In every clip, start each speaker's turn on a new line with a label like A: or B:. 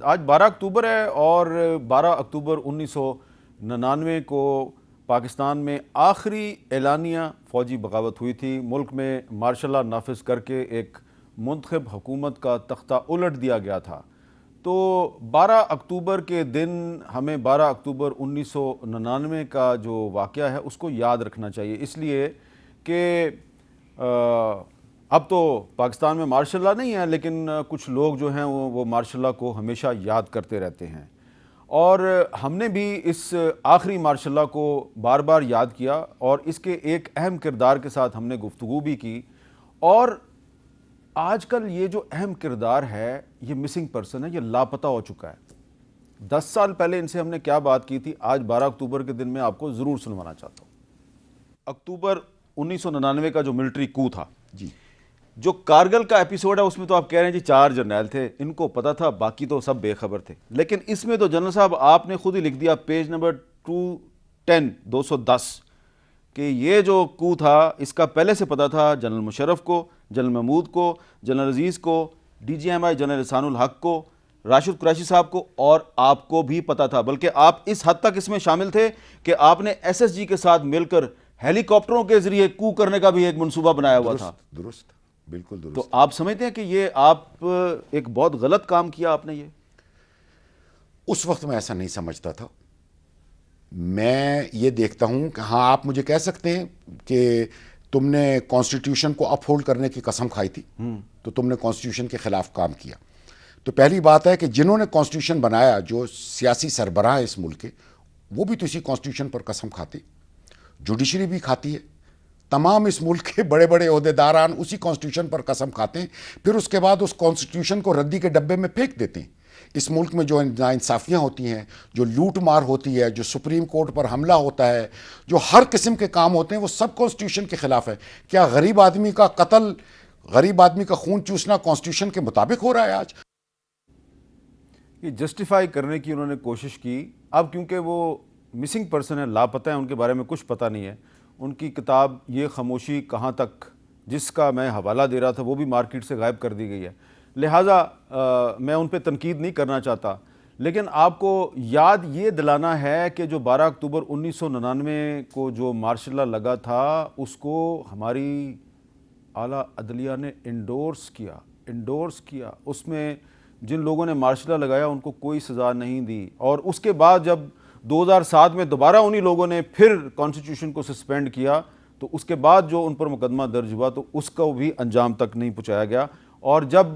A: آج 12 اکتوبر ہے اور 12 اکتوبر 1999 کو پاکستان میں آخری اعلانیہ فوجی بغاوت ہوئی تھی. ملک میں مارشل لا نافذ کر کے ایک منتخب حکومت کا تختہ الٹ دیا گیا تھا. تو 12 اکتوبر کے دن ہمیں 12 اکتوبر 1999 کا جو واقعہ ہے اس کو یاد رکھنا چاہیے، اس لیے کہ اب تو پاکستان میں مارشل لا نہیں ہے، لیکن کچھ لوگ جو ہیں وہ مارشل لا کو ہمیشہ یاد کرتے رہتے ہیں. اور ہم نے بھی اس آخری مارشل لا کو بار بار یاد کیا اور اس کے ایک اہم کردار کے ساتھ ہم نے گفتگو بھی کی. اور آج کل یہ جو اہم کردار ہے یہ مسنگ پرسن ہے، یہ لاپتہ ہو چکا ہے. 10 سال پہلے ان سے ہم نے کیا بات کی تھی، آج 12 اکتوبر کے دن میں آپ کو ضرور سنوانا چاہتا ہوں. اکتوبر 1999 کا جو ملٹری کو تھا،
B: جی،
A: جو کارگل کا ایپیسوڈ ہے اس میں تو آپ کہہ رہے ہیں جی 4 جرنیل تھے، ان کو پتا تھا، باقی تو سب بے خبر تھے. لیکن اس میں تو جنرل صاحب آپ نے خود ہی لکھ دیا پیج نمبر 210 کہ یہ جو کو تھا اس کا پہلے سے پتا تھا جنرل مشرف کو، جنرل محمود کو، جنرل عزیز کو، D G M I general Ihsan ulHaq کو، راشد قریشی صاحب کو، اور آپ کو بھی پتا تھا. بلکہ آپ اس حد تک اس میں شامل تھے کہ آپ نے ایس ایس جی کے ساتھ مل کر ہیلی کاپٹروں کے ذریعے کو کرنے کا بھی ایک منصوبہ بنایا ہوا تھا.
B: درست، بالکل درست.
A: تو آپ سمجھتے ہیں کہ یہ آپ ایک بہت غلط کام کیا آپ نے؟ یہ
B: اس وقت میں ایسا نہیں سمجھتا تھا. میں یہ دیکھتا ہوں کہ ہاں آپ مجھے کہہ سکتے ہیں کہ تم نے کانسٹیٹیوشن کو اپ ہولڈ کرنے کی قسم کھائی تھی تو تم نے کانسٹیٹیوشن کے خلاف کام کیا. تو پہلی بات ہے کہ جنہوں نے کانسٹیٹیوشن بنایا، جو سیاسی سربراہ اس ملک کے، وہ بھی تو اسی کانسٹیٹیوشن پر قسم کھاتے، جوڈیشری بھی کھاتی ہے، تمام اس ملک کے بڑے بڑے عہدیداران اسی کانسٹیٹیوشن پر قسم کھاتے ہیں، پھر اس کے بعد اس کانسٹیٹیوشن کو ردی کے ڈبے میں پھینک دیتے ہیں. اس ملک میں جو ناانصافیاں ہوتی ہیں، جو لوٹ مار ہوتی ہے، جو سپریم کورٹ پر حملہ ہوتا ہے، جو ہر قسم کے کام ہوتے ہیں، وہ سب کانسٹیٹیوشن کے خلاف ہے. کیا غریب آدمی کا قتل، غریب آدمی کا خون چوسنا کانسٹیٹیوشن کے مطابق ہو رہا ہے آج؟
A: یہ جسٹیفائی کرنے کی انہوں نے کوشش کی. اب کیونکہ وہ مسنگ پرسن ہے، لاپتہ ہیں، ان کے بارے میں کچھ پتہ نہیں ہے. ان کی کتاب یہ خاموشی کہاں تک، جس کا میں حوالہ دے رہا تھا، وہ بھی مارکیٹ سے غائب کر دی گئی ہے. لہٰذا میں ان پہ تنقید نہیں کرنا چاہتا، لیکن آپ کو یاد یہ دلانا ہے کہ جو 12 اکتوبر 1999 کو جو مارشل لا لگا تھا اس کو ہماری اعلیٰ عدلیہ نے انڈورس کیا. اس میں جن لوگوں نے مارشل لا لگایا ان کو کوئی سزا نہیں دی. اور اس کے بعد جب 2007 میں دوبارہ انہی لوگوں نے پھر کانسٹیٹیوشن کو سسپینڈ کیا تو اس کے بعد جو ان پر مقدمہ درج ہوا تو اس کو بھی انجام تک نہیں پہنچایا گیا. اور جب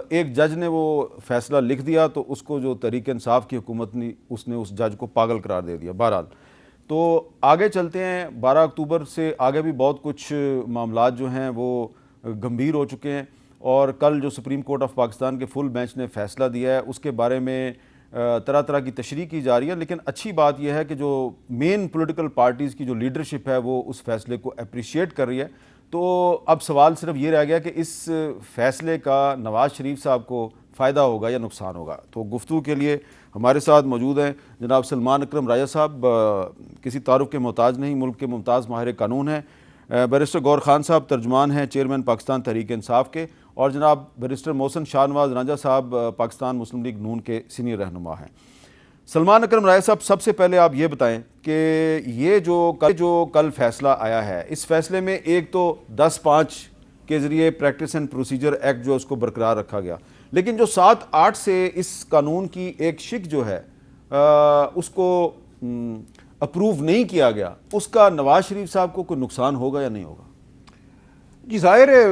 A: ایک جج نے وہ فیصلہ لکھ دیا تو اس کو جو تحریک انصاف کی حکومت نے اس جج کو پاگل قرار دے دیا. بہرحال تو آگے چلتے ہیں. 12 اکتوبر سے آگے بھی بہت کچھ معاملات جو ہیں وہ گمبھیر ہو چکے ہیں، اور کل جو سپریم کورٹ آف پاکستان کے فل بینچ نے فیصلہ دیا ہے اس کے بارے میں طرح طرح کی تشریح کی جا رہی ہے. لیکن اچھی بات یہ ہے کہ جو مین پولیٹیکل پارٹیز کی جو لیڈرشپ ہے وہ اس فیصلے کو اپریشیٹ کر رہی ہے. تو اب سوال صرف یہ رہ گیا کہ اس فیصلے کا نواز شریف صاحب کو فائدہ ہوگا یا نقصان ہوگا. تو گفتگو کے لیے ہمارے ساتھ موجود ہیں جناب سلمان اکرم راجہ صاحب، کسی تعارف کے محتاج نہیں، ملک کے ممتاز ماہر قانون ہیں. بیرسٹر گور خان صاحب ترجمان ہیں چیئرمین پاکستان تحریک انصاف کے، اور جناب بیرسٹر محسن شاہ نواز رانجھا صاحب پاکستان مسلم لیگ نون کے سینئر رہنما ہیں. سلمان اکرم راجہ صاحب، سب سے پہلے آپ یہ بتائیں کہ یہ جو کل فیصلہ آیا ہے، اس فیصلے میں ایک تو 10(5) کے ذریعے پریکٹس اینڈ پروسیجر ایکٹ جو اس کو برقرار رکھا گیا، لیکن جو 7(8) سے اس قانون کی ایک شق جو ہے اس کو اپروو نہیں کیا گیا، اس کا نواز شریف صاحب کو کوئی نقصان ہوگا یا نہیں ہوگا؟
C: جی ظاہر ہے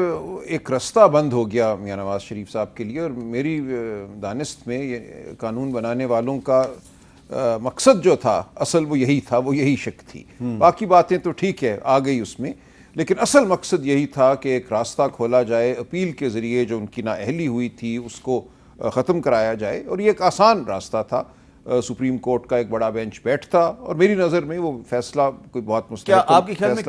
C: ایک رستہ بند ہو گیا میاں نواز شریف صاحب کے لیے، اور میری دانست میں یہ قانون بنانے والوں کا مقصد جو تھا اصل وہ یہی تھا، وہ یہی شک تھی. باقی باتیں تو ٹھیک ہے آ گئی اس میں، لیکن اصل مقصد یہی تھا کہ ایک راستہ کھولا جائے، اپیل کے ذریعے جو ان کی نااہلی ہوئی تھی اس کو ختم کرایا جائے. اور یہ ایک آسان راستہ تھا. سپریم کورٹ کا ایک بڑا بینچ بیٹھتا، اور میری نظر میں وہ فیصلہ کوئی بہت مستحکم
A: آپ کے خیال میں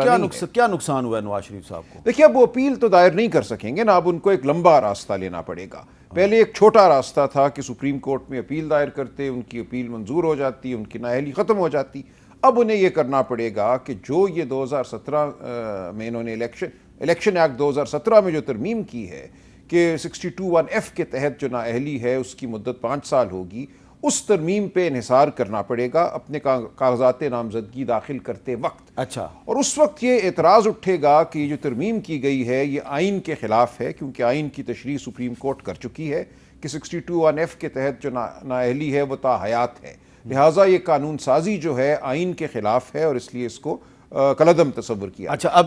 A: کیا نقصان ہوا ہے نواز شریف صاحب کو؟
C: دیکھیے اب وہ اپیل تو دائر نہیں کر سکیں گے نا، اب ان کو ایک لمبا راستہ لینا پڑے گا. پہلے ایک چھوٹا راستہ تھا کہ سپریم کورٹ میں اپیل دائر کرتے، ان کی اپیل منظور ہو جاتی، ان کی نااہلی ختم ہو جاتی. اب انہیں یہ کرنا پڑے گا کہ جو یہ 2017 میں انہوں نے الیکشن ایکٹ 2017 میں جو ترمیم کی ہے کہ 62(1)(f) کے تحت جو نااہلی ہے اس کی مدت 5 سال ہوگی، اس ترمیم پہ انحصار کرنا پڑے گا اپنے کاغذات نامزدگی داخل کرتے وقت۔
A: اچھا،
C: اور اس وقت یہ اعتراض اٹھے گا کہ یہ جو ترمیم کی گئی ہے یہ آئین کے خلاف ہے، کیونکہ آئین کی تشریح سپریم کورٹ کر چکی ہے کہ 62(1)(f) کے تحت جو نااہلی ہے وہ تاحیات ہے، لہٰذا یہ قانون سازی جو ہے آئین کے خلاف ہے اور اس لیے اس کو کالعدم تصور کیا۔
A: اچھا، اب